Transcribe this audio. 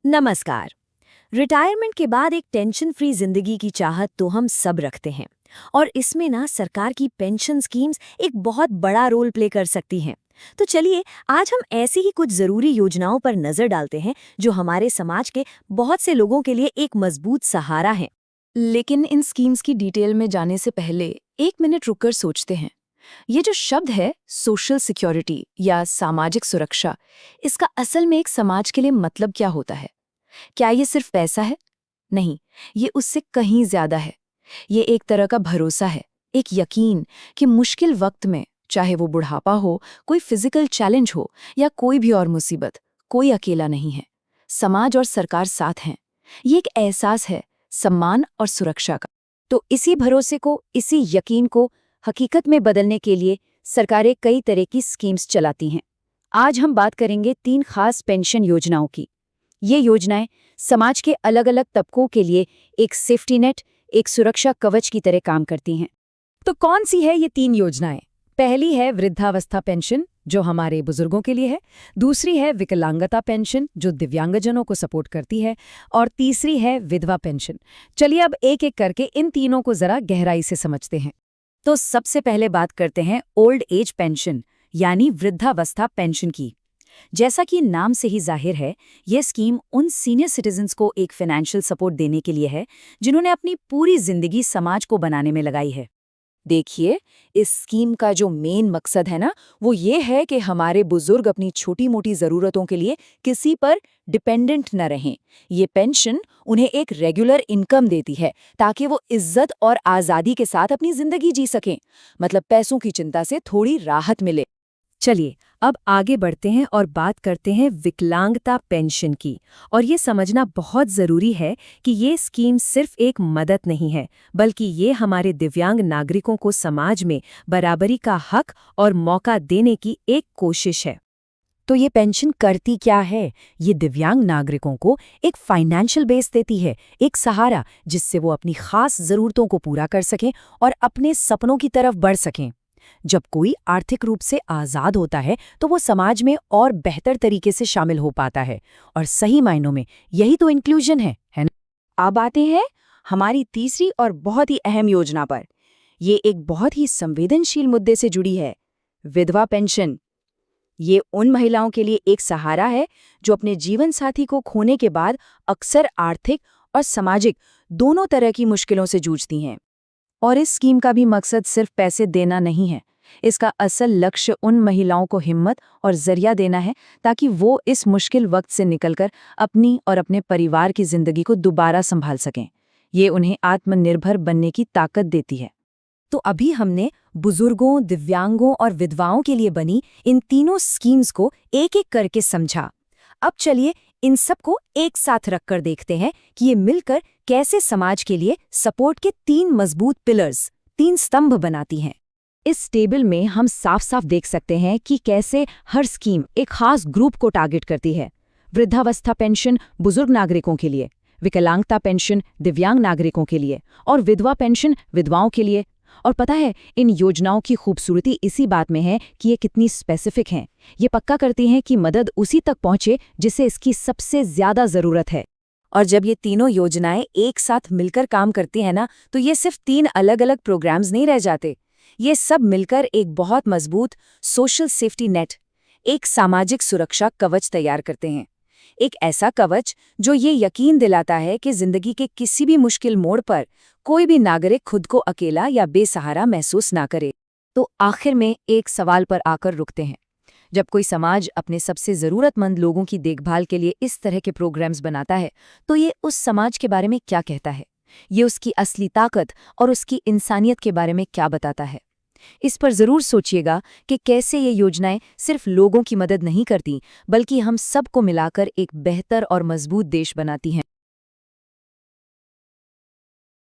नमस्कार। रिटायरमेंट के बाद एक टेंशन फ्री जिंदगी की चाहत तो हम सब रखते हैं और इसमें ना सरकार की पेंशन स्कीम्स एक बहुत बड़ा रोल प्ले कर सकती हैं। तो चलिए आज हम ऐसी ही कुछ जरूरी योजनाओं पर नजर डालते हैं जो हमारे समाज के बहुत से लोगों के लिए एक मजबूत सहारा है। लेकिन इन स्कीम्स की डिटेल में जाने से पहले एक मिनट रुककर सोचते हैं। ये जो शब्द है सोशल सिक्योरिटी या सामाजिक सुरक्षा, इसका असल में एक समाज के लिए मतलब क्या होता है? क्या ये सिर्फ पैसा है? नहीं, ये उससे कहीं ज्यादा है। ये एक तरह का भरोसा है, एक यकीन कि मुश्किल वक्त में, चाहे वो बुढ़ापा हो, कोई फिजिकल चैलेंज हो या कोई भी और मुसीबत, कोई अकेला नहीं है। समाज और सरकार साथ हैं। ये एक एहसास है सम्मान और सुरक्षा का। तो इसी भरोसे को, इसी यकीन को हकीकत में बदलने के लिए सरकारें कई तरह की स्कीम्स चलाती हैं। आज हम बात करेंगे 3 खास पेंशन योजनाओं की। ये योजनाएं समाज के अलग अलग तबकों के लिए एक सेफ्टी नेट, एक सुरक्षा कवच की तरह काम करती हैं। तो कौन सी है ये 3 योजनाएं? पहली है वृद्धावस्था पेंशन, जो हमारे बुजुर्गों के लिए है। दूसरी है विकलांगता पेंशन, जो दिव्यांगजनों को सपोर्ट करती है। और तीसरी है विधवा पेंशन। चलिए अब एक एक करके इन तीनों को जरा गहराई से समझते हैं। तो सबसे पहले बात करते हैं ओल्ड एज पेंशन यानी वृद्धावस्था पेंशन की। जैसा कि नाम से ही जाहिर है, यह स्कीम उन सीनियर सिटीजन्स को एक फाइनेंशियल सपोर्ट देने के लिए है जिन्होंने अपनी पूरी जिंदगी समाज को बनाने में लगाई है। देखिए, इस स्कीम का जो मेन मकसद है ना, वो ये है कि हमारे बुजुर्ग अपनी छोटी मोटी ज़रूरतों के लिए किसी पर डिपेंडेंट न रहें। ये पेंशन उन्हें एक रेगुलर इनकम देती है ताकि वो इज्जत और आज़ादी के साथ अपनी ज़िंदगी जी सकें। मतलब पैसों की चिंता से थोड़ी राहत मिले। चलिए अब आगे बढ़ते हैं और बात करते हैं विकलांगता पेंशन की। और ये समझना बहुत ज़रूरी है कि ये स्कीम सिर्फ एक मदद नहीं है, बल्कि ये हमारे दिव्यांग नागरिकों को समाज में बराबरी का हक और मौका देने की एक कोशिश है। तो ये पेंशन करती क्या है? ये दिव्यांग नागरिकों को एक फाइनेंशियल बेस देती है, एक सहारा जिससे वो अपनी खास ज़रूरतों को पूरा कर सकें और अपने सपनों की तरफ बढ़ सकें। जब कोई आर्थिक रूप से आज़ाद होता है तो वो समाज में और बेहतर तरीके से शामिल हो पाता है। और सही मायनों में यही तो इंक्लूजन है ना? अब आते हैं हमारी तीसरी और बहुत ही अहम योजना पर। ये एक बहुत ही संवेदनशील मुद्दे से जुड़ी है, विधवा पेंशन। ये उन महिलाओं के लिए एक सहारा है जो अपने जीवन साथी को खोने के बाद अक्सर आर्थिक और सामाजिक दोनों तरह की मुश्किलों से जूझती हैं। और इस स्कीम का भी मकसद सिर्फ पैसे देना नहीं है। इसका असल लक्ष्य उन महिलाओं को हिम्मत और जरिया देना है ताकि वो इस मुश्किल वक्त से निकलकर अपनी और अपने परिवार की जिंदगी को दोबारा संभाल सकें। ये उन्हें आत्मनिर्भर बनने की ताकत देती है। तो अभी हमने बुजुर्गों, दिव्यांगों और विधवाओं के लिए बनी इन तीनों स्कीम्स को एक-एक करके समझा। अब चलिए इन सबको एक साथ रखकर देखते हैं कि ये मिलकर कैसे समाज के लिए सपोर्ट के 3 मजबूत पिलर्स, 3 स्तंभ बनाती हैं। इस टेबल में हम साफ साफ देख सकते हैं कि कैसे हर स्कीम एक खास ग्रुप को टारगेट करती है। वृद्धावस्था पेंशन बुजुर्ग नागरिकों के लिए, विकलांगता पेंशन दिव्यांग नागरिकों के लिए और विधवा पेंशन विधवाओं के लिए। और पता है, इन योजनाओं की खूबसूरती इसी बात में है कि ये कितनी स्पेसिफिक हैं। ये पक्का करती हैं कि मदद उसी तक पहुंचे जिसे इसकी सबसे ज्यादा जरूरत है। और जब ये तीनों योजनाएं एक साथ मिलकर काम करती हैं ना, तो ये सिर्फ 3 अलग अलग प्रोग्राम्स नहीं रह जाते। ये सब मिलकर एक बहुत मजबूत सोशल सेफ्टी नेट, एक सामाजिक सुरक्षा कवच तैयार करते हैं। एक ऐसा कवच जो ये यकीन दिलाता है कि जिंदगी के किसी भी मुश्किल मोड़ पर कोई भी नागरिक खुद को अकेला या बेसहारा महसूस ना करे। तो आखिर में एक सवाल पर आकर रुकते हैं। जब कोई समाज अपने सबसे ज़रूरतमंद लोगों की देखभाल के लिए इस तरह के प्रोग्राम्स बनाता है, तो ये उस समाज के बारे में क्या कहता है? ये उसकी असली ताकत और उसकी इंसानियत के बारे में क्या बताता है? इस पर ज़रूर सोचिएगा कि कैसे ये योजनाएं सिर्फ लोगों की मदद नहीं करती, बल्कि हम सबको मिलाकर एक बेहतर और मजबूत देश बनाती हैं।